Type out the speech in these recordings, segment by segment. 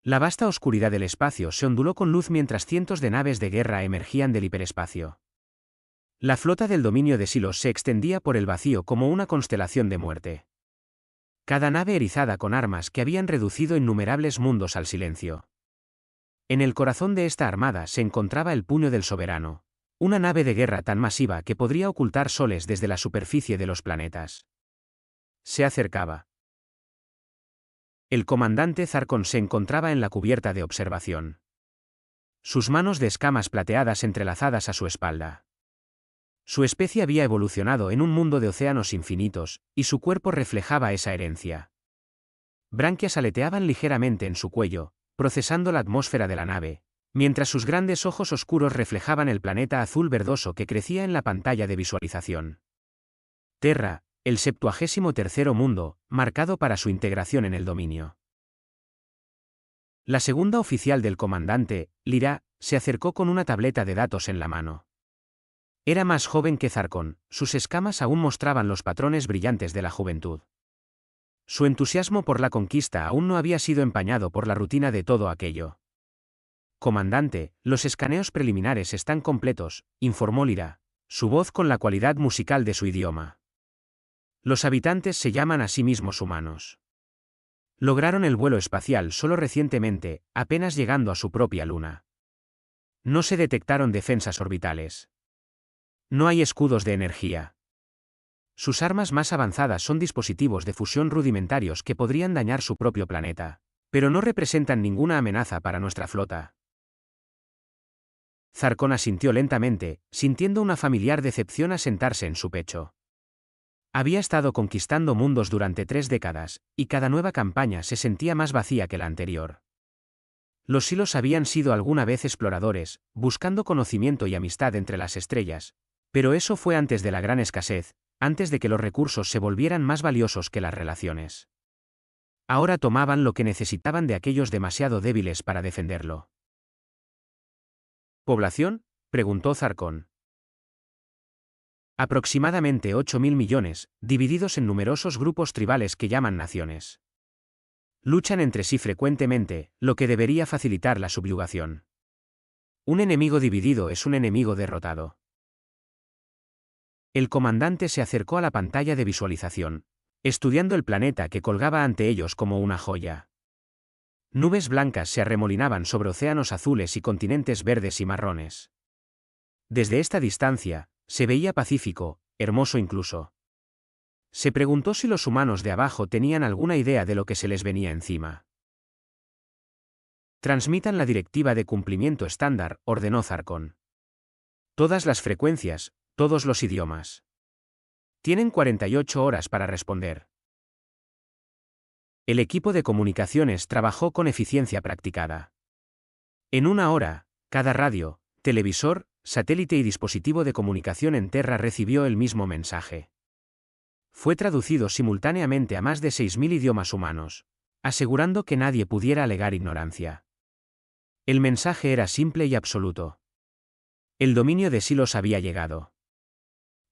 La vasta oscuridad del espacio se onduló con luz mientras cientos de naves de guerra emergían del hiperespacio. La flota del dominio de Silos se extendía por el vacío como una constelación de muerte. Cada nave erizada con armas que habían reducido innumerables mundos al silencio. En el corazón de esta armada se encontraba el puño del soberano, una nave de guerra tan masiva que podría ocultar soles desde la superficie de los planetas. Se acercaba. El comandante Zarkon se encontraba en la cubierta de observación. Sus manos de escamas plateadas entrelazadas a su espalda. Su especie había evolucionado en un mundo de océanos infinitos, y su cuerpo reflejaba esa herencia. Branquias aleteaban ligeramente en su cuello, procesando la atmósfera de la nave, mientras sus grandes ojos oscuros reflejaban el planeta azul verdoso que crecía en la pantalla de visualización. Terra, el 73º mundo, marcado para su integración en el dominio. La segunda oficial del comandante, Lyra, se acercó con una tableta de datos en la mano. Era más joven que Zarkon, sus escamas aún mostraban los patrones brillantes de la juventud. Su entusiasmo por la conquista aún no había sido empañado por la rutina de todo aquello. Comandante, los escaneos preliminares están completos, informó Lyra, su voz con la cualidad musical de su idioma. Los habitantes se llaman a sí mismos humanos. Lograron el vuelo espacial solo recientemente, apenas llegando a su propia luna. No se detectaron defensas orbitales. No hay escudos de energía. Sus armas más avanzadas son dispositivos de fusión rudimentarios que podrían dañar su propio planeta, pero no representan ninguna amenaza para nuestra flota. Zarkon asintió lentamente, sintiendo una familiar decepción asentarse en su pecho. Había estado conquistando mundos durante 3 décadas, y cada nueva campaña se sentía más vacía que la anterior. Los Silos habían sido alguna vez exploradores, buscando conocimiento y amistad entre las estrellas, pero eso fue antes de la gran escasez, antes de que los recursos se volvieran más valiosos que las relaciones. Ahora tomaban lo que necesitaban de aquellos demasiado débiles para defenderlo. ¿Población?, preguntó Zarkon. Aproximadamente 8.000 millones, divididos en numerosos grupos tribales que llaman naciones. Luchan entre sí frecuentemente, lo que debería facilitar la subyugación. Un enemigo dividido es un enemigo derrotado. El comandante se acercó a la pantalla de visualización, estudiando el planeta que colgaba ante ellos como una joya. Nubes blancas se arremolinaban sobre océanos azules y continentes verdes y marrones. Desde esta distancia, se veía pacífico, hermoso incluso. Se preguntó si los humanos de abajo tenían alguna idea de lo que se les venía encima. Transmitan la directiva de cumplimiento estándar, ordenó Zarkon. Todas las frecuencias, todos los idiomas. Tienen 48 horas para responder. El equipo de comunicaciones trabajó con eficiencia practicada. En 1 hora, cada radio, televisor, satélite y dispositivo de comunicación en Terra recibió el mismo mensaje. Fue traducido simultáneamente a más de 6.000 idiomas humanos, asegurando que nadie pudiera alegar ignorancia. El mensaje era simple y absoluto. El dominio de Silos había llegado.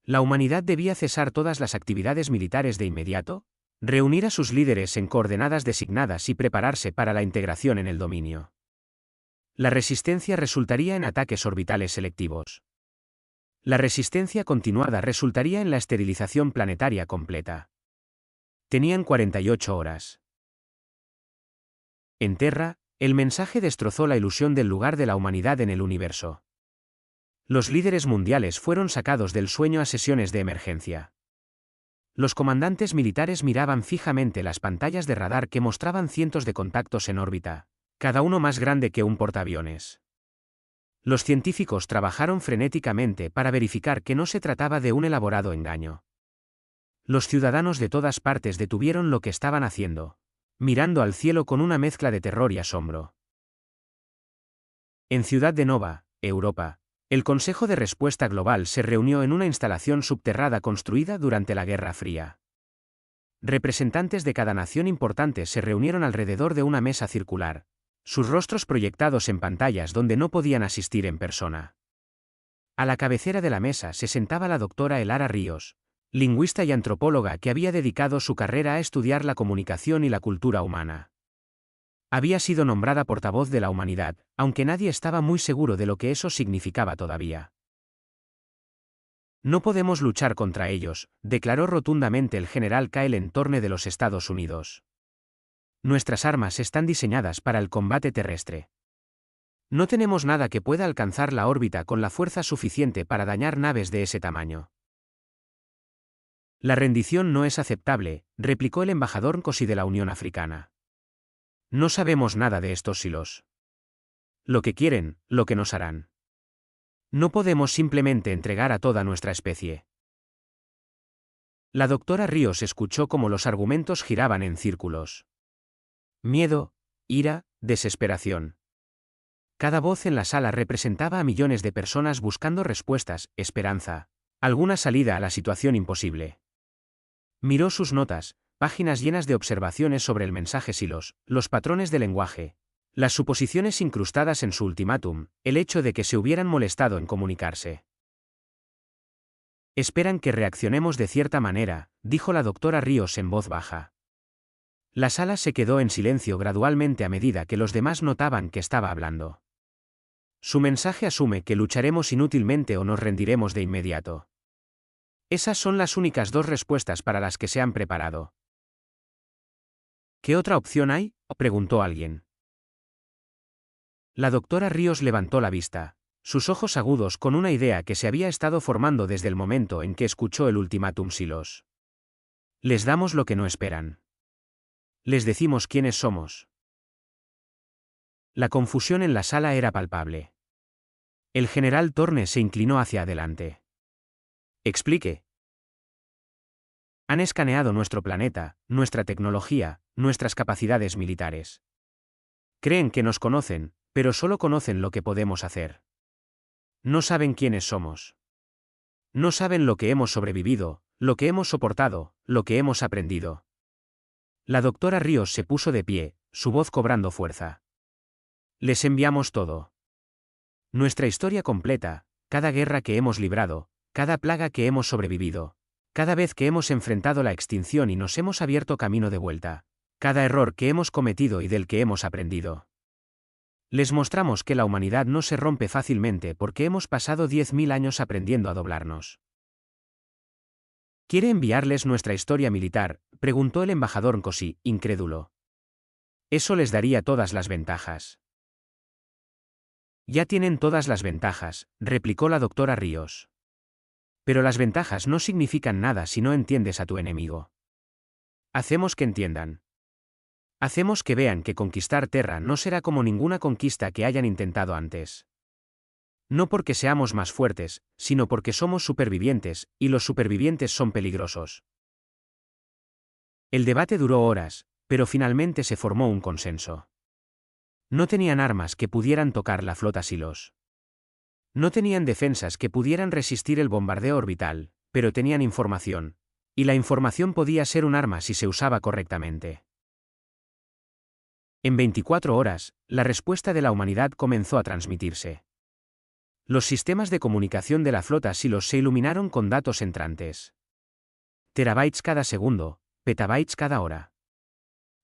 La humanidad debía cesar todas las actividades militares de inmediato, reunir a sus líderes en coordenadas designadas y prepararse para la integración en el dominio. La resistencia resultaría en ataques orbitales selectivos. La resistencia continuada resultaría en la esterilización planetaria completa. Tenían 48 horas. En Terra, el mensaje destrozó la ilusión del lugar de la humanidad en el universo. Los líderes mundiales fueron sacados del sueño a sesiones de emergencia. Los comandantes militares miraban fijamente las pantallas de radar que mostraban cientos de contactos en órbita, cada uno más grande que un portaaviones. Los científicos trabajaron frenéticamente para verificar que no se trataba de un elaborado engaño. Los ciudadanos de todas partes detuvieron lo que estaban haciendo, mirando al cielo con una mezcla de terror y asombro. En Ciudad de Nova, Europa, el Consejo de Respuesta Global se reunió en una instalación subterránea construida durante la Guerra Fría. Representantes de cada nación importante se reunieron alrededor de una mesa circular, sus rostros proyectados en pantallas donde no podían asistir en persona. A la cabecera de la mesa se sentaba la doctora Elara Ríos, lingüista y antropóloga que había dedicado su carrera a estudiar la comunicación y la cultura humana. Había sido nombrada portavoz de la humanidad, aunque nadie estaba muy seguro de lo que eso significaba todavía. No podemos luchar contra ellos, declaró rotundamente el general Kyle en torno de los Estados Unidos. Nuestras armas están diseñadas para el combate terrestre. No tenemos nada que pueda alcanzar la órbita con la fuerza suficiente para dañar naves de ese tamaño. La rendición no es aceptable, replicó el embajador Nkosi de la Unión Africana. No sabemos nada de estos silos. Lo que quieren, lo que nos harán. No podemos simplemente entregar a toda nuestra especie. La doctora Ríos escuchó cómo los argumentos giraban en círculos. Miedo, ira, desesperación. Cada voz en la sala representaba a millones de personas buscando respuestas, esperanza, alguna salida a la situación imposible. Miró sus notas, páginas llenas de observaciones sobre el mensaje silos, los patrones de lenguaje, las suposiciones incrustadas en su ultimátum, el hecho de que se hubieran molestado en comunicarse. Esperan que reaccionemos de cierta manera, dijo la doctora Ríos en voz baja. La sala se quedó en silencio gradualmente a medida que los demás notaban que estaba hablando. Su mensaje asume que lucharemos inútilmente o nos rendiremos de inmediato. Esas son las únicas dos respuestas para las que se han preparado. ¿Qué otra opción hay?, preguntó alguien. La doctora Ríos levantó la vista, sus ojos agudos con una idea que se había estado formando desde el momento en que escuchó el ultimátum silos. Les damos lo que no esperan. Les decimos quiénes somos. La confusión en la sala era palpable. El general Torne se inclinó hacia adelante. Explique. Han escaneado nuestro planeta, nuestra tecnología, nuestras capacidades militares. Creen que nos conocen, pero solo conocen lo que podemos hacer. No saben quiénes somos. No saben lo que hemos sobrevivido, lo que hemos soportado, lo que hemos aprendido. La doctora Ríos se puso de pie, su voz cobrando fuerza. Les enviamos todo. Nuestra historia completa, cada guerra que hemos librado, cada plaga que hemos sobrevivido, cada vez que hemos enfrentado la extinción y nos hemos abierto camino de vuelta, cada error que hemos cometido y del que hemos aprendido. Les mostramos que la humanidad no se rompe fácilmente porque hemos pasado 10.000 años aprendiendo a doblarnos. ¿Quiere enviarles nuestra historia militar?, preguntó el embajador Nkosi, incrédulo. Eso les daría todas las ventajas. Ya tienen todas las ventajas, replicó la doctora Ríos. Pero las ventajas no significan nada si no entiendes a tu enemigo. Hacemos que entiendan. Hacemos que vean que conquistar Terra no será como ninguna conquista que hayan intentado antes. No porque seamos más fuertes, sino porque somos supervivientes, y los supervivientes son peligrosos. El debate duró horas, pero finalmente se formó un consenso. No tenían armas que pudieran tocar la flota silos. No tenían defensas que pudieran resistir el bombardeo orbital, pero tenían información, y la información podía ser un arma si se usaba correctamente. En 24 horas, la respuesta de la humanidad comenzó a transmitirse. Los sistemas de comunicación de la flota silos se iluminaron con datos entrantes. Terabytes cada segundo, petabytes cada hora.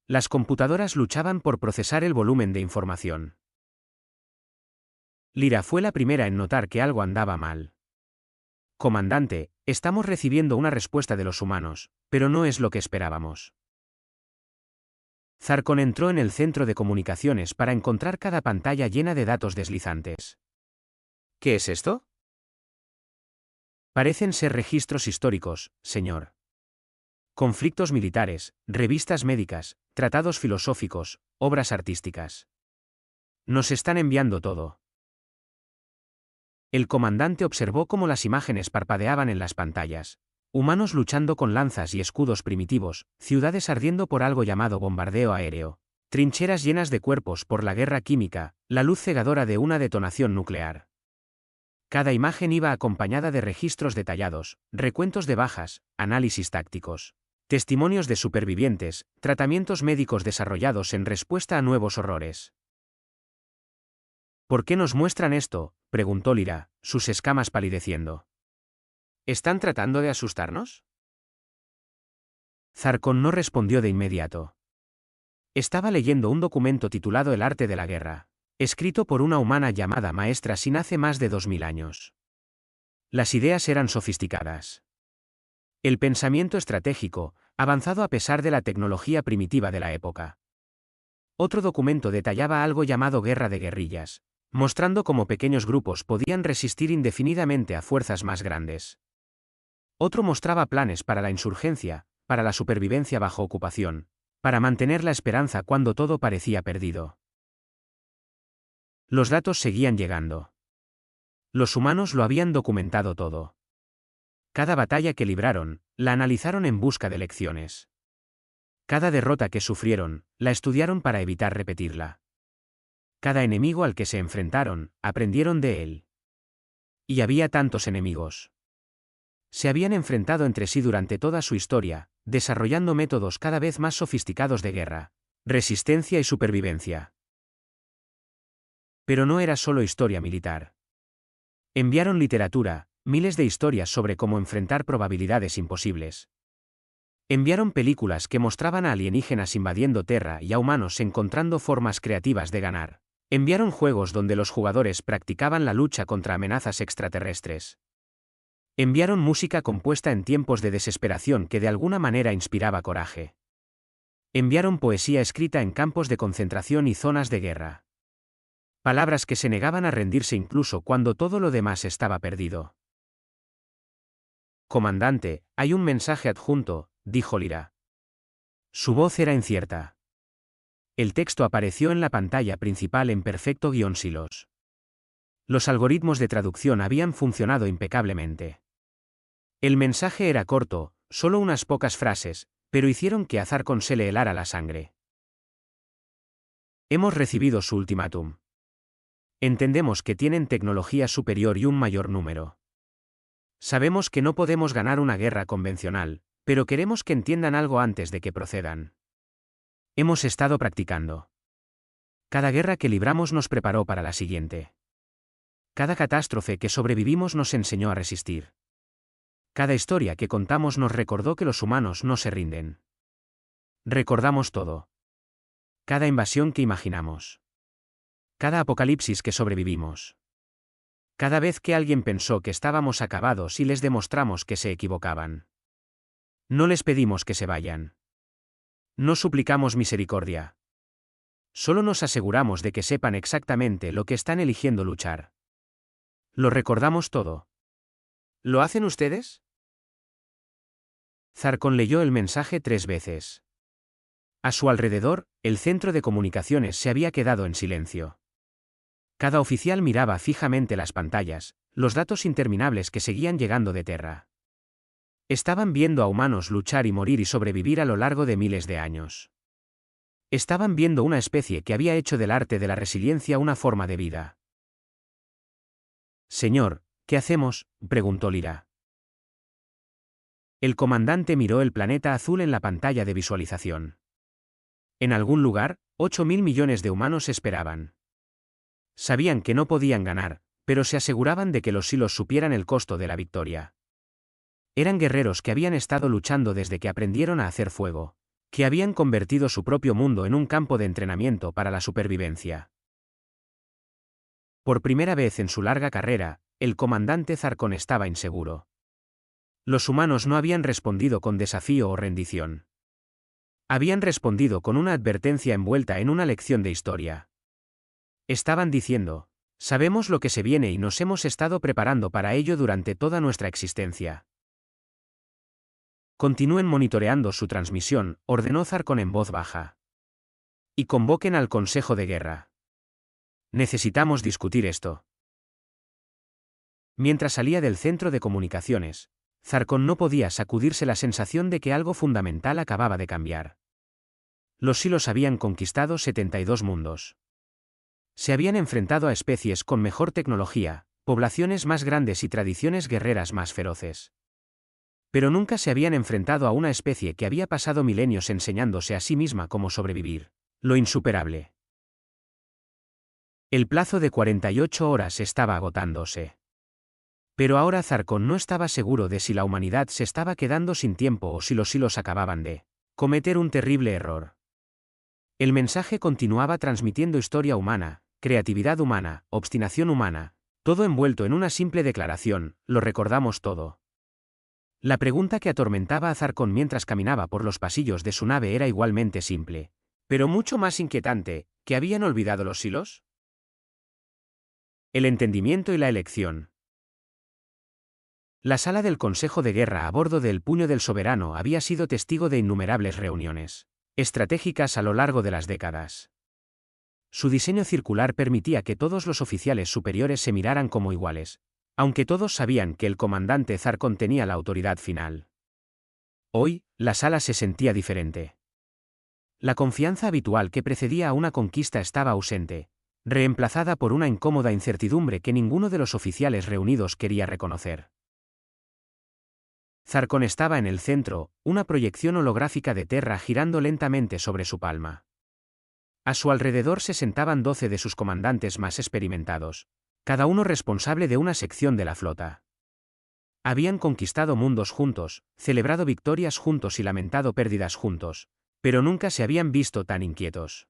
Las computadoras luchaban por procesar el volumen de información. Lyra fue la primera en notar que algo andaba mal. Comandante, estamos recibiendo una respuesta de los humanos, pero no es lo que esperábamos. Zarkon entró en el centro de comunicaciones para encontrar cada pantalla llena de datos deslizantes. ¿Qué es esto? Parecen ser registros históricos, señor. Conflictos militares, revistas médicas, tratados filosóficos, obras artísticas. Nos están enviando todo. El comandante observó cómo las imágenes parpadeaban en las pantallas. Humanos luchando con lanzas y escudos primitivos, ciudades ardiendo por algo llamado bombardeo aéreo, trincheras llenas de cuerpos por la guerra química, la luz cegadora de una detonación nuclear. Cada imagen iba acompañada de registros detallados, recuentos de bajas, análisis tácticos, testimonios de supervivientes, tratamientos médicos desarrollados en respuesta a nuevos horrores. ¿Por qué nos muestran esto?, preguntó Lyra, sus escamas palideciendo. ¿Están tratando de asustarnos? Zarkon no respondió de inmediato. Estaba leyendo un documento titulado El arte de la guerra, escrito por una humana llamada Maestra Sin hace más de 2000 años. Las ideas eran sofisticadas. El pensamiento estratégico, avanzado a pesar de la tecnología primitiva de la época. Otro documento detallaba algo llamado guerra de guerrillas, mostrando cómo pequeños grupos podían resistir indefinidamente a fuerzas más grandes. Otro mostraba planes para la insurgencia, para la supervivencia bajo ocupación, para mantener la esperanza cuando todo parecía perdido. Los datos seguían llegando. Los humanos lo habían documentado todo. Cada batalla que libraron, la analizaron en busca de lecciones. Cada derrota que sufrieron, la estudiaron para evitar repetirla. Cada enemigo al que se enfrentaron, aprendieron de él. Y había tantos enemigos. Se habían enfrentado entre sí durante toda su historia, desarrollando métodos cada vez más sofisticados de guerra, resistencia y supervivencia. Pero no era solo historia militar. Enviaron literatura, miles de historias sobre cómo enfrentar probabilidades imposibles. Enviaron películas que mostraban a alienígenas invadiendo Terra y a humanos encontrando formas creativas de ganar. Enviaron juegos donde los jugadores practicaban la lucha contra amenazas extraterrestres. Enviaron música compuesta en tiempos de desesperación que de alguna manera inspiraba coraje. Enviaron poesía escrita en campos de concentración y zonas de guerra. Palabras que se negaban a rendirse incluso cuando todo lo demás estaba perdido. Comandante, hay un mensaje adjunto, dijo Lyra. Su voz era incierta. El texto apareció en la pantalla principal en perfecto guión silos. Los algoritmos de traducción habían funcionado impecablemente. El mensaje era corto, solo unas pocas frases, pero hicieron que a Zarkon se le helara la sangre. Hemos recibido su ultimátum. Entendemos que tienen tecnología superior y un mayor número. Sabemos que no podemos ganar una guerra convencional, pero queremos que entiendan algo antes de que procedan. Hemos estado practicando. Cada guerra que libramos nos preparó para la siguiente. Cada catástrofe que sobrevivimos nos enseñó a resistir. Cada historia que contamos nos recordó que los humanos no se rinden. Recordamos todo. Cada invasión que imaginamos. Cada apocalipsis que sobrevivimos. Cada vez que alguien pensó que estábamos acabados y les demostramos que se equivocaban. No les pedimos que se vayan. No suplicamos misericordia. Solo nos aseguramos de que sepan exactamente lo que están eligiendo luchar. Lo recordamos todo. ¿Lo hacen ustedes? Zarkon leyó el mensaje 3 veces. A su alrededor, el centro de comunicaciones se había quedado en silencio. Cada oficial miraba fijamente las pantallas, los datos interminables que seguían llegando de Terra. Estaban viendo a humanos luchar y morir y sobrevivir a lo largo de miles de años. Estaban viendo una especie que había hecho del arte de la resiliencia una forma de vida. Señor, ¿qué hacemos?, preguntó Lyra. El comandante miró el planeta azul en la pantalla de visualización. En algún lugar, 8.000 millones de humanos esperaban. Sabían que no podían ganar, pero se aseguraban de que los silos supieran el costo de la victoria. Eran guerreros que habían estado luchando desde que aprendieron a hacer fuego, que habían convertido su propio mundo en un campo de entrenamiento para la supervivencia. Por primera vez en su larga carrera, el comandante Zarkon estaba inseguro. Los humanos no habían respondido con desafío o rendición. Habían respondido con una advertencia envuelta en una lección de historia. Estaban diciendo, sabemos lo que se viene y nos hemos estado preparando para ello durante toda nuestra existencia. Continúen monitoreando su transmisión, ordenó Zarkon en voz baja. Y convoquen al Consejo de Guerra. Necesitamos discutir esto. Mientras salía del centro de comunicaciones, Zarkon no podía sacudirse la sensación de que algo fundamental acababa de cambiar. Los silos habían conquistado 72 mundos. Se habían enfrentado a especies con mejor tecnología, poblaciones más grandes y tradiciones guerreras más feroces. Pero nunca se habían enfrentado a una especie que había pasado milenios enseñándose a sí misma cómo sobrevivir. Lo insuperable. El plazo de 48 horas estaba agotándose. Pero ahora Zarkon no estaba seguro de si la humanidad se estaba quedando sin tiempo o si los silos acababan de cometer un terrible error. El mensaje continuaba transmitiendo historia humana, creatividad humana, obstinación humana, todo envuelto en una simple declaración: lo recordamos todo. La pregunta que atormentaba a Zarkon mientras caminaba por los pasillos de su nave era igualmente simple, pero mucho más inquietante: ¿que habían olvidado los silos? El entendimiento y la elección. La sala del Consejo de Guerra a bordo del Puño del Soberano había sido testigo de innumerables reuniones estratégicas a lo largo de las décadas. Su diseño circular permitía que todos los oficiales superiores se miraran como iguales, aunque todos sabían que el comandante Zarkon tenía la autoridad final. Hoy, la sala se sentía diferente. La confianza habitual que precedía a una conquista estaba ausente, reemplazada por una incómoda incertidumbre que ninguno de los oficiales reunidos quería reconocer. Zarkon estaba en el centro, una proyección holográfica de Terra girando lentamente sobre su palma. A su alrededor se sentaban 12 de sus comandantes más experimentados, cada uno responsable de una sección de la flota. Habían conquistado mundos juntos, celebrado victorias juntos y lamentado pérdidas juntos, pero nunca se habían visto tan inquietos.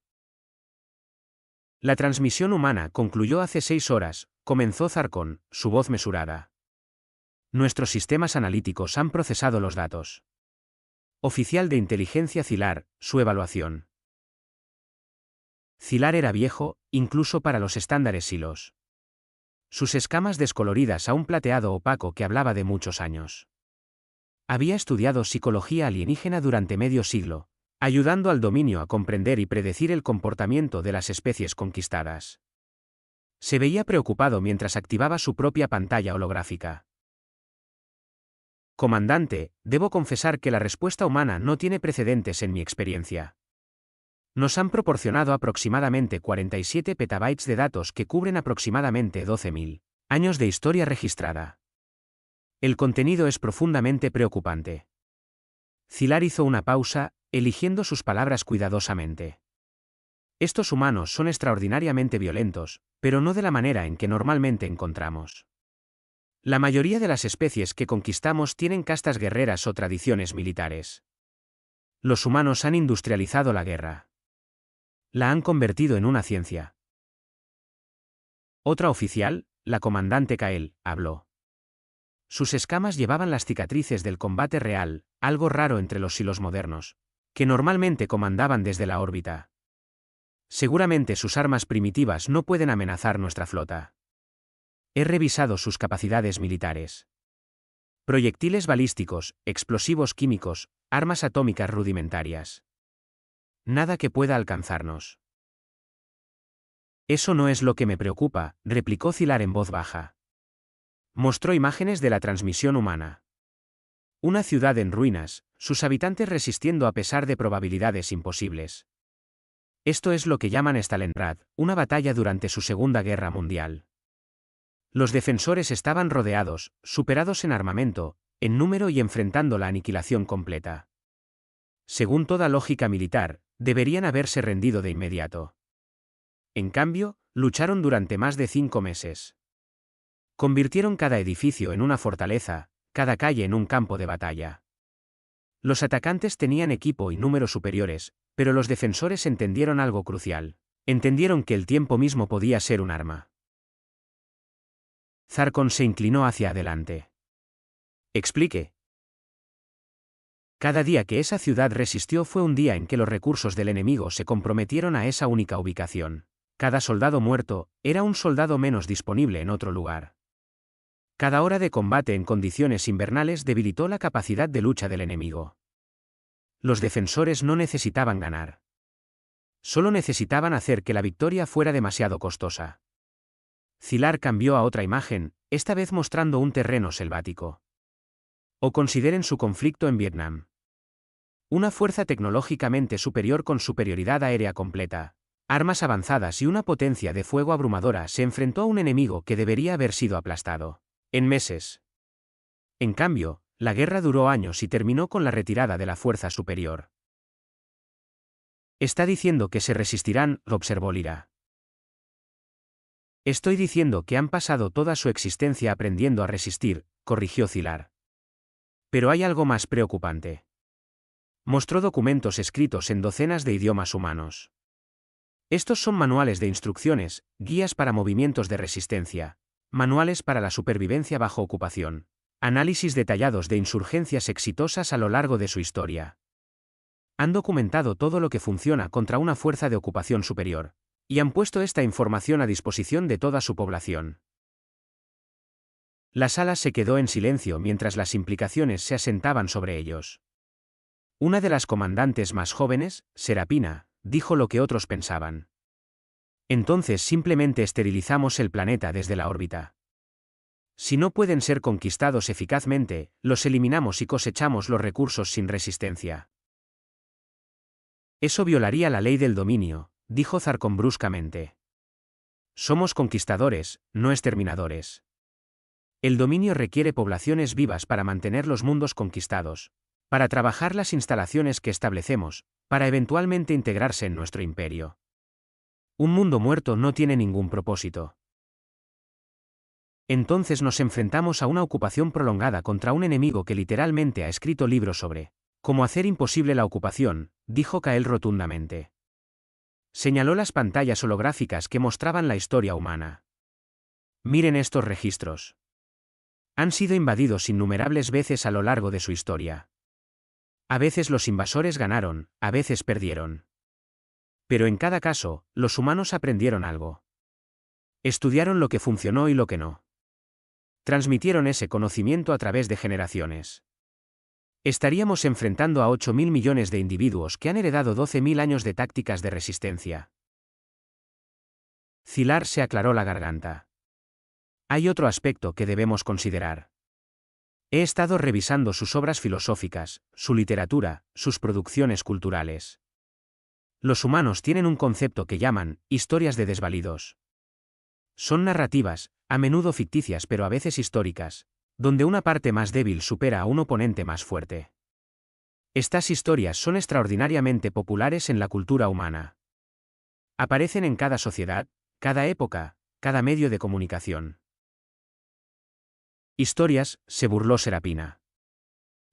La transmisión humana concluyó hace 6 horas, comenzó Zarkon, su voz mesurada. Nuestros sistemas analíticos han procesado los datos. Oficial de inteligencia Zilar, su evaluación. Zilar era viejo, incluso para los estándares silos. Sus escamas descoloridas a un plateado opaco que hablaba de muchos años. Había estudiado psicología alienígena durante medio siglo, ayudando al dominio a comprender y predecir el comportamiento de las especies conquistadas. Se veía preocupado mientras activaba su propia pantalla holográfica. Comandante, debo confesar que la respuesta humana no tiene precedentes en mi experiencia. Nos han proporcionado aproximadamente 47 petabytes de datos que cubren aproximadamente 12.000 años de historia registrada. El contenido es profundamente preocupante. Zilar hizo una pausa, eligiendo sus palabras cuidadosamente. Estos humanos son extraordinariamente violentos, pero no de la manera en que normalmente encontramos. La mayoría de las especies que conquistamos tienen castas guerreras o tradiciones militares. Los humanos han industrializado la guerra. La han convertido en una ciencia. Otra oficial, la comandante Kael, habló. Sus escamas llevaban las cicatrices del combate real, algo raro entre los silos modernos, que normalmente comandaban desde la órbita. Seguramente sus armas primitivas no pueden amenazar nuestra flota. He revisado sus capacidades militares. Proyectiles balísticos, explosivos químicos, armas atómicas rudimentarias. Nada que pueda alcanzarnos. Eso no es lo que me preocupa, replicó Zilar en voz baja. Mostró imágenes de la transmisión humana. Una ciudad en ruinas, sus habitantes resistiendo a pesar de probabilidades imposibles. Esto es lo que llaman Stalingrad, una batalla durante su Segunda Guerra Mundial. Los defensores estaban rodeados, superados en armamento, en número y enfrentando la aniquilación completa. Según toda lógica militar, deberían haberse rendido de inmediato. En cambio, lucharon durante más de 5 meses. Convirtieron cada edificio en una fortaleza, cada calle en un campo de batalla. Los atacantes tenían equipo y número superiores, pero los defensores entendieron algo crucial. Entendieron que el tiempo mismo podía ser un arma. Zarkon se inclinó hacia adelante. Explique. Cada día que esa ciudad resistió fue un día en que los recursos del enemigo se comprometieron a esa única ubicación. Cada soldado muerto era un soldado menos disponible en otro lugar. Cada hora de combate en condiciones invernales debilitó la capacidad de lucha del enemigo. Los defensores no necesitaban ganar. Solo necesitaban hacer que la victoria fuera demasiado costosa. Zilar cambió a otra imagen, esta vez mostrando un terreno selvático. O consideren su conflicto en Vietnam. Una fuerza tecnológicamente superior con superioridad aérea completa, armas avanzadas y una potencia de fuego abrumadora se enfrentó a un enemigo que debería haber sido aplastado en meses. En cambio, la guerra duró años y terminó con la retirada de la fuerza superior. Está diciendo que se resistirán, observó Lyra. Estoy diciendo que han pasado toda su existencia aprendiendo a resistir, corrigió Zilar. Pero hay algo más preocupante. Mostró documentos escritos en docenas de idiomas humanos. Estos son manuales de instrucciones, guías para movimientos de resistencia, manuales para la supervivencia bajo ocupación, análisis detallados de insurgencias exitosas a lo largo de su historia. Han documentado todo lo que funciona contra una fuerza de ocupación superior, y han puesto esta información a disposición de toda su población. La sala se quedó en silencio mientras las implicaciones se asentaban sobre ellos. Una de las comandantes más jóvenes, Serapina, dijo lo que otros pensaban. Entonces simplemente esterilizamos el planeta desde la órbita. Si no pueden ser conquistados eficazmente, los eliminamos y cosechamos los recursos sin resistencia. Eso violaría la ley del dominio, dijo Zarkon bruscamente. Somos conquistadores, no exterminadores. El dominio requiere poblaciones vivas para mantener los mundos conquistados, para trabajar las instalaciones que establecemos, para eventualmente integrarse en nuestro imperio. Un mundo muerto no tiene ningún propósito. Entonces nos enfrentamos a una ocupación prolongada contra un enemigo que literalmente ha escrito libros sobre cómo hacer imposible la ocupación, dijo Kael rotundamente. Señaló las pantallas holográficas que mostraban la historia humana. Miren estos registros. Han sido invadidos innumerables veces a lo largo de su historia. A veces los invasores ganaron, a veces perdieron. Pero en cada caso, los humanos aprendieron algo. Estudiaron lo que funcionó y lo que no. Transmitieron ese conocimiento a través de generaciones. Estaríamos enfrentando a 8.000 millones de individuos que han heredado 12.000 años de tácticas de resistencia. Zilar se aclaró la garganta. Hay otro aspecto que debemos considerar. He estado revisando sus obras filosóficas, su literatura, sus producciones culturales. Los humanos tienen un concepto que llaman historias de desvalidos. Son narrativas, a menudo ficticias pero a veces históricas, donde una parte más débil supera a un oponente más fuerte. Estas historias son extraordinariamente populares en la cultura humana. Aparecen en cada sociedad, cada época, cada medio de comunicación. Historias, se burló Serapina.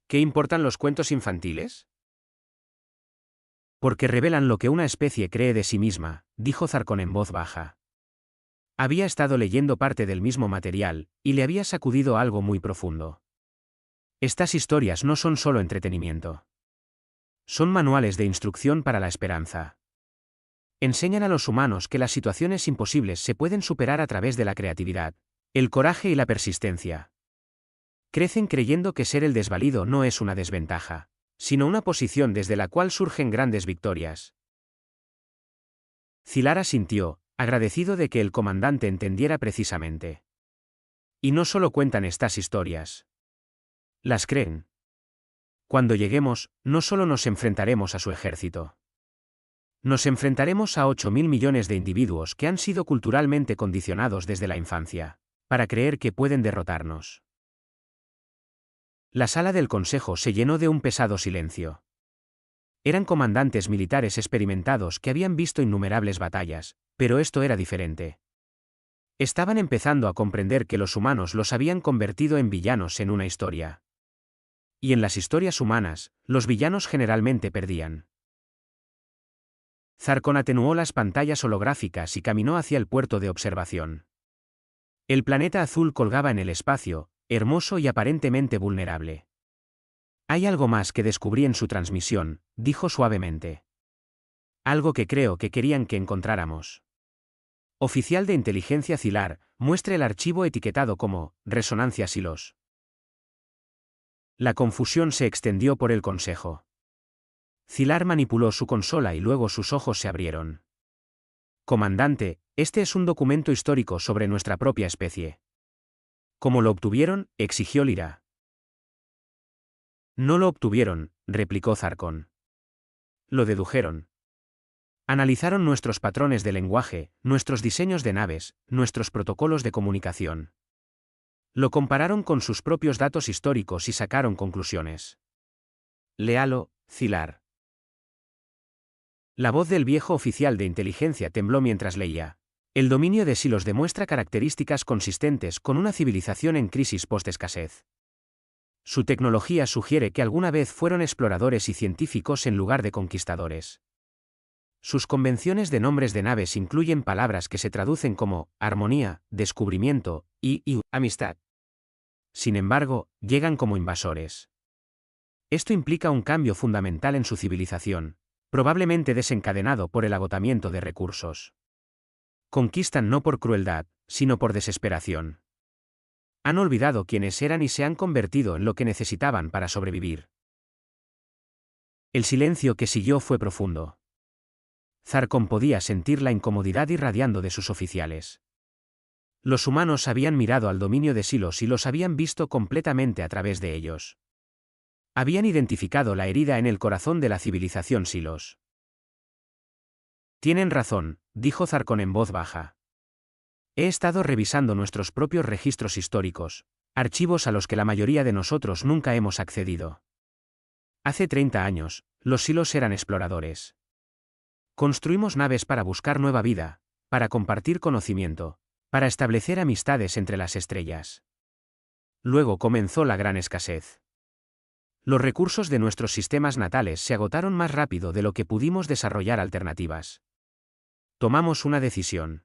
¿Qué importan los cuentos infantiles? Porque revelan lo que una especie cree de sí misma, dijo Zarkon en voz baja. Había estado leyendo parte del mismo material, y le había sacudido algo muy profundo. Estas historias no son solo entretenimiento. Son manuales de instrucción para la esperanza. Enseñan a los humanos que las situaciones imposibles se pueden superar a través de la creatividad, el coraje y la persistencia. Crecen creyendo que ser el desvalido no es una desventaja, sino una posición desde la cual surgen grandes victorias. Zilar asintió, agradecido de que el comandante entendiera precisamente. Y no solo cuentan estas historias. Las creen. Cuando lleguemos, no solo nos enfrentaremos a su ejército. Nos enfrentaremos a 8.000 millones de individuos que han sido culturalmente condicionados desde la infancia, para creer que pueden derrotarnos. La sala del consejo se llenó de un pesado silencio. Eran comandantes militares experimentados que habían visto innumerables batallas, pero esto era diferente. Estaban empezando a comprender que los humanos los habían convertido en villanos en una historia. Y en las historias humanas, los villanos generalmente perdían. Zarkon atenuó las pantallas holográficas y caminó hacia el puerto de observación. El planeta azul colgaba en el espacio, hermoso y aparentemente vulnerable. Hay algo más que descubrí en su transmisión, dijo suavemente. Algo que creo que querían que encontráramos. Oficial de inteligencia Zilar, muestre el archivo etiquetado como Resonancia Silos. La confusión se extendió por el consejo. Zilar manipuló su consola y luego sus ojos se abrieron. Comandante, este es un documento histórico sobre nuestra propia especie. ¿Cómo lo obtuvieron?, exigió Lyra. No lo obtuvieron, replicó Zarkon. Lo dedujeron. Analizaron nuestros patrones de lenguaje, nuestros diseños de naves, nuestros protocolos de comunicación. Lo compararon con sus propios datos históricos y sacaron conclusiones. Léalo, Zilar. La voz del viejo oficial de inteligencia tembló mientras leía. El dominio de Silos demuestra características consistentes con una civilización en crisis post-escasez. Su tecnología sugiere que alguna vez fueron exploradores y científicos en lugar de conquistadores. Sus convenciones de nombres de naves incluyen palabras que se traducen como armonía, descubrimiento y amistad. Sin embargo, llegan como invasores. Esto implica un cambio fundamental en su civilización, probablemente desencadenado por el agotamiento de recursos. Conquistan no por crueldad, sino por desesperación. Han olvidado quiénes eran y se han convertido en lo que necesitaban para sobrevivir. El silencio que siguió fue profundo. Zarkon podía sentir la incomodidad irradiando de sus oficiales. Los humanos habían mirado al dominio de Silos y los habían visto completamente a través de ellos. Habían identificado la herida en el corazón de la civilización Silos. Tienen razón, dijo Zarkon en voz baja. He estado revisando nuestros propios registros históricos, archivos a los que la mayoría de nosotros nunca hemos accedido. Hace 30 años, los Silos eran exploradores. Construimos naves para buscar nueva vida, para compartir conocimiento, para establecer amistades entre las estrellas. Luego comenzó la gran escasez. Los recursos de nuestros sistemas natales se agotaron más rápido de lo que pudimos desarrollar alternativas. Tomamos una decisión.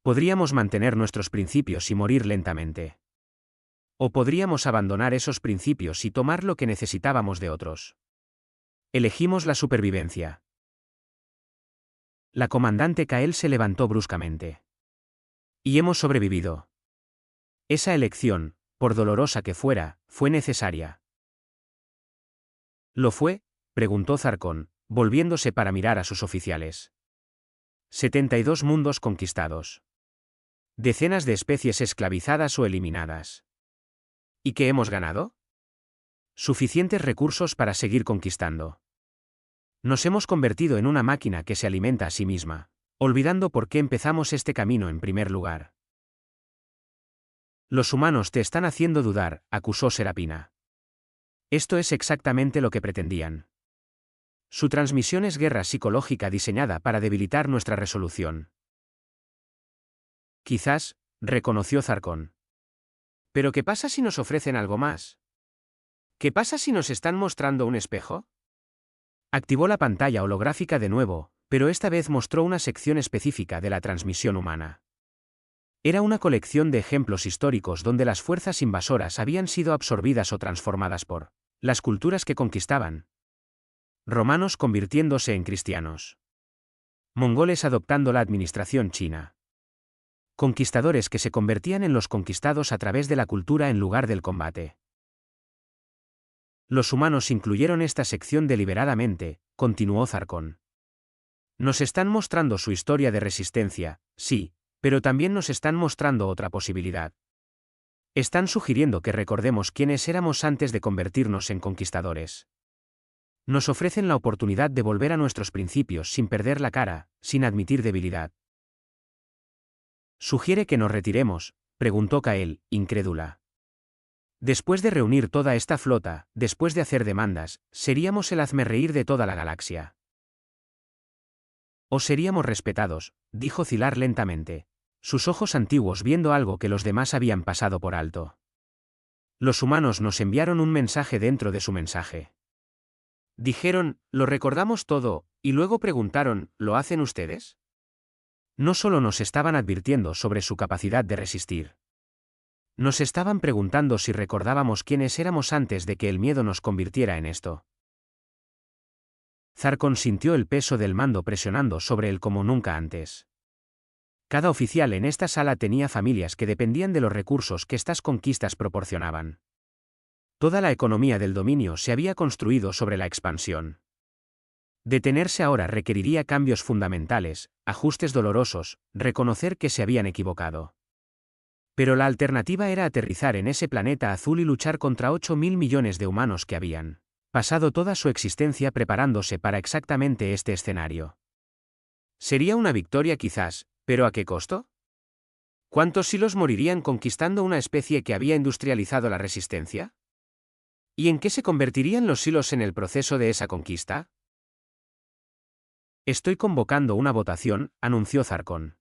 Podríamos mantener nuestros principios y morir lentamente. O podríamos abandonar esos principios y tomar lo que necesitábamos de otros. Elegimos la supervivencia. La comandante Kael se levantó bruscamente. Y hemos sobrevivido. Esa elección, por dolorosa que fuera, fue necesaria. ¿Lo fue?, preguntó Zarkon, volviéndose para mirar a sus oficiales. 72 mundos conquistados. Decenas de especies esclavizadas o eliminadas. ¿Y qué hemos ganado? Suficientes recursos para seguir conquistando. Nos hemos convertido en una máquina que se alimenta a sí misma, olvidando por qué empezamos este camino en primer lugar. Los humanos te están haciendo dudar, acusó Serapina. Esto es exactamente lo que pretendían. Su transmisión es guerra psicológica diseñada para debilitar nuestra resolución. Quizás, reconoció Zarkon. ¿Pero qué pasa si nos ofrecen algo más? ¿Qué pasa si nos están mostrando un espejo? Activó la pantalla holográfica de nuevo, pero esta vez mostró una sección específica de la transmisión humana. Era una colección de ejemplos históricos donde las fuerzas invasoras habían sido absorbidas o transformadas por las culturas que conquistaban. Romanos convirtiéndose en cristianos. Mongoles adoptando la administración china. Conquistadores que se convertían en los conquistados a través de la cultura en lugar del combate. Los humanos incluyeron esta sección deliberadamente, continuó Zarkon. Nos están mostrando su historia de resistencia, sí, pero también nos están mostrando otra posibilidad. Están sugiriendo que recordemos quiénes éramos antes de convertirnos en conquistadores. Nos ofrecen la oportunidad de volver a nuestros principios sin perder la cara, sin admitir debilidad. ¿Sugiere que nos retiremos?, preguntó Kael, incrédula. Después de reunir toda esta flota, después de hacer demandas, seríamos el hazmerreír de toda la galaxia. O seríamos respetados, dijo Zilar lentamente, sus ojos antiguos viendo algo que los demás habían pasado por alto. Los humanos nos enviaron un mensaje dentro de su mensaje. Dijeron, lo recordamos todo, y luego preguntaron, ¿lo hacen ustedes? No solo nos estaban advirtiendo sobre su capacidad de resistir. Nos estaban preguntando si recordábamos quiénes éramos antes de que el miedo nos convirtiera en esto. Zarkon sintió el peso del mando presionando sobre él como nunca antes. Cada oficial en esta sala tenía familias que dependían de los recursos que estas conquistas proporcionaban. Toda la economía del dominio se había construido sobre la expansión. Detenerse ahora requeriría cambios fundamentales, ajustes dolorosos, reconocer que se habían equivocado. Pero la alternativa era aterrizar en ese planeta azul y luchar contra 8.000 millones de humanos que habían pasado toda su existencia preparándose para exactamente este escenario. Sería una victoria quizás, pero ¿a qué costo? ¿Cuántos silos morirían conquistando una especie que había industrializado la resistencia? ¿Y en qué se convertirían los silos en el proceso de esa conquista? Estoy convocando una votación, anunció Zarkon.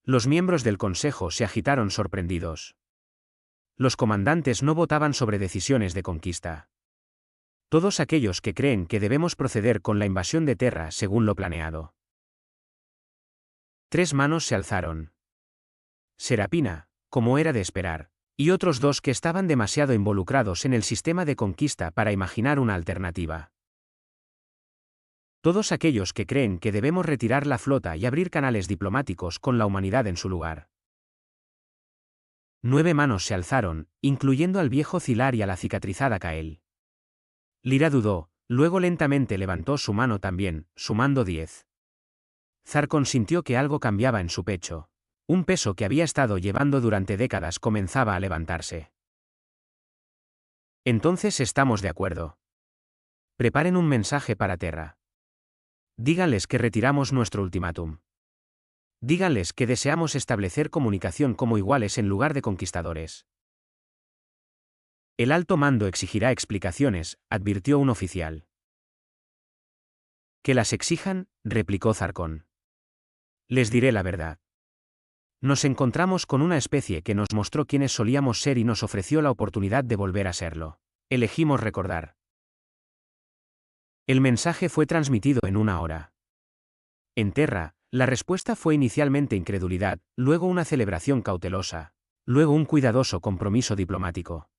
Los miembros del Consejo se agitaron sorprendidos. Los comandantes no votaban sobre decisiones de conquista. Todos aquellos que creen que debemos proceder con la invasión de Terra según lo planeado. 3 manos se alzaron. Serapina, como era de esperar, y otros 2 que estaban demasiado involucrados en el sistema de conquista para imaginar una alternativa. Todos aquellos que creen que debemos retirar la flota y abrir canales diplomáticos con la humanidad en su lugar. 9 manos se alzaron, incluyendo al viejo Zilar y a la cicatrizada Kael. Lyra dudó, luego lentamente levantó su mano también, sumando 10. Zarkon sintió que algo cambiaba en su pecho. Un peso que había estado llevando durante décadas comenzaba a levantarse. Entonces estamos de acuerdo. Preparen un mensaje para Terra. Díganles que retiramos nuestro ultimátum. Díganles que deseamos establecer comunicación como iguales en lugar de conquistadores. El alto mando exigirá explicaciones, advirtió un oficial. Que las exijan, replicó Zarkon. Les diré la verdad. Nos encontramos con una especie que nos mostró quiénes solíamos ser y nos ofreció la oportunidad de volver a serlo. Elegimos recordar. El mensaje fue transmitido en 1 hora. En Terra, la respuesta fue inicialmente incredulidad, luego una celebración cautelosa, luego un cuidadoso compromiso diplomático.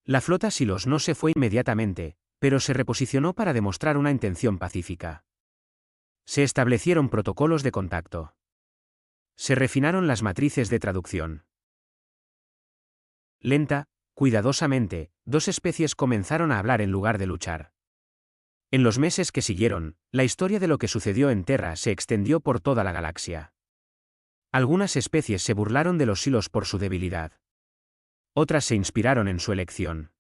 La flota Silos no se fue inmediatamente, pero se reposicionó para demostrar una intención pacífica. Se establecieron protocolos de contacto. Se refinaron las matrices de traducción. Lenta, cuidadosamente, 2 especies comenzaron a hablar en lugar de luchar. En los meses que siguieron, la historia de lo que sucedió en Terra se extendió por toda la galaxia. Algunas especies se burlaron de los Silos por su debilidad. Otras se inspiraron en su elección.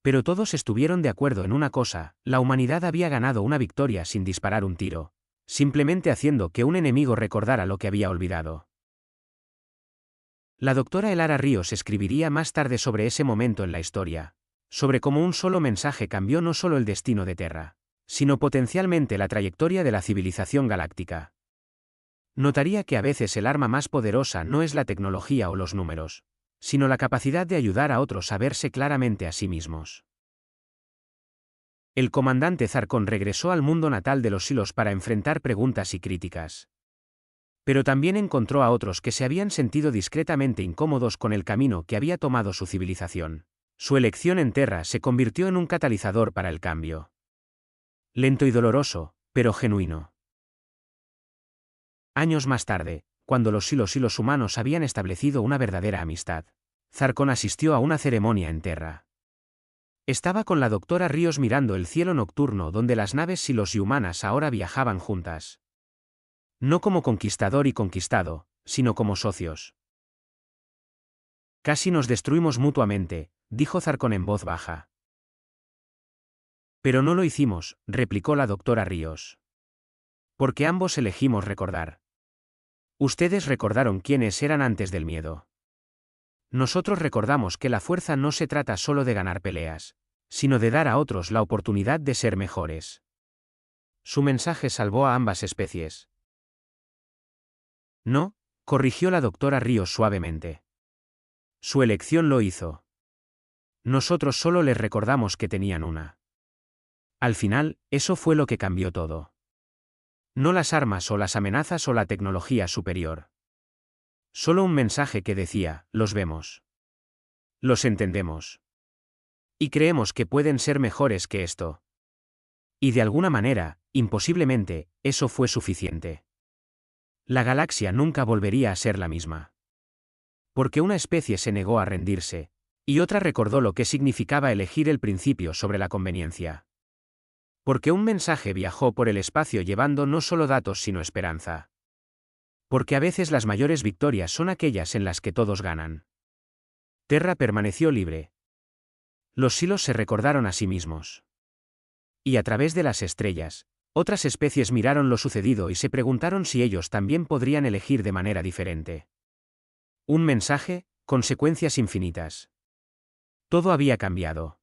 Pero todos estuvieron de acuerdo en una cosa: la humanidad había ganado una victoria sin disparar un tiro, simplemente haciendo que un enemigo recordara lo que había olvidado. La doctora Elara Ríos escribiría más tarde sobre ese momento en la historia, sobre cómo un solo mensaje cambió no solo el destino de Terra, sino potencialmente la trayectoria de la civilización galáctica. Notaría que a veces el arma más poderosa no es la tecnología o los números, sino la capacidad de ayudar a otros a verse claramente a sí mismos. El comandante Zarkon regresó al mundo natal de los Silos para enfrentar preguntas y críticas. Pero también encontró a otros que se habían sentido discretamente incómodos con el camino que había tomado su civilización. Su elección en Terra se convirtió en un catalizador para el cambio. Lento y doloroso, pero genuino. Años más tarde, cuando los Silos y los humanos habían establecido una verdadera amistad, Zarkon asistió a una ceremonia en Terra. Estaba con la doctora Ríos mirando el cielo nocturno donde las naves Silos y humanas ahora viajaban juntas. No como conquistador y conquistado, sino como socios. Casi nos destruimos mutuamente, dijo Zarkon en voz baja. Pero no lo hicimos, replicó la doctora Ríos. Porque ambos elegimos recordar. Ustedes recordaron quiénes eran antes del miedo. Nosotros recordamos que la fuerza no se trata solo de ganar peleas, sino de dar a otros la oportunidad de ser mejores. Su mensaje salvó a ambas especies. No, corrigió la doctora Ríos suavemente. Su elección lo hizo. Nosotros solo les recordamos que tenían una. Al final, eso fue lo que cambió todo. No las armas o las amenazas o la tecnología superior. Solo un mensaje que decía: los vemos. Los entendemos. Y creemos que pueden ser mejores que esto. Y de alguna manera, imposiblemente, eso fue suficiente. La galaxia nunca volvería a ser la misma. Porque una especie se negó a rendirse, y otra recordó lo que significaba elegir el principio sobre la conveniencia. Porque un mensaje viajó por el espacio llevando no solo datos sino esperanza. Porque a veces las mayores victorias son aquellas en las que todos ganan. Terra permaneció libre. Los Silos se recordaron a sí mismos. Y a través de las estrellas, otras especies miraron lo sucedido y se preguntaron si ellos también podrían elegir de manera diferente. Un mensaje, consecuencias infinitas. Todo había cambiado.